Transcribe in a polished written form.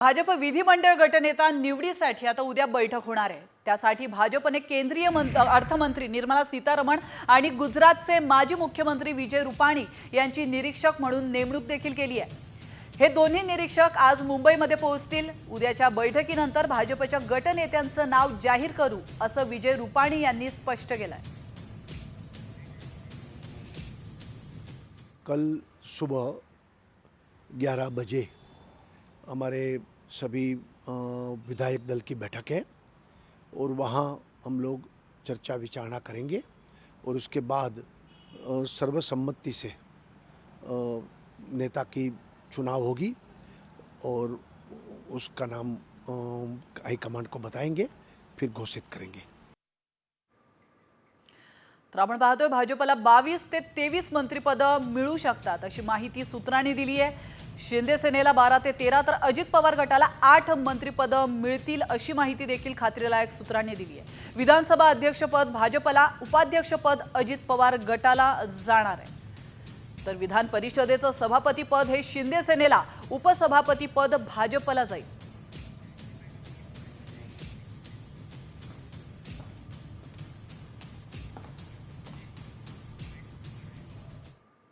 भाजप विधिमंडळ गटनेता निवडीसाठी आता उद्या बैठक होणार आहे। त्यासाठी भाजपने केंद्रीय अर्थमंत्री निर्मला सीतारमण आणि गुजरातचे माजी मुख्यमंत्री विजय रुपाणी यांची निरीक्षक म्हणून नेमणूक देखील केली आहे। हे दोन्ही निरीक्षक आज मुंबईमध्ये पोहोचतील। उद्याच्या बैठकीनंतर भाजपच्या गटनेत्यांचं नाव जाहीर करू असं विजय रुपाणी यांनी स्पष्ट केलंय। कल सुबह 11 बजे हमारे सभी विधायक दल की बैठक है और वहाँ हम लोग चर्चा विचारणा करेंगे और उसके बाद सर्वसम्मति से नेता की चुनाव होगी और उसका नाम हाईकमांड को बताएंगे, फिर घोषित करेंगे। तर आपण पाहतोय भाजपला 22 ते 23 मंत्रिपद मिळू शकतात अशी माहिती सूत्रांनी दिली आहे। शिंदे सेनेला 12 ते 13 तर अजित पवार गटाला 8 मंत्रिपद मिळतील अशी माहिती देखील खात्रीलायक सूत्रांनी दिली आहे। विधानसभा अध्यक्षपद भाजपला, उपाध्यक्षपद अजित पवार गटाला जाणार आहे। तर विधान परिषदेचं सभापती पद हे शिंदे सेनेला, उपसभापती पद भाजपला जाईल।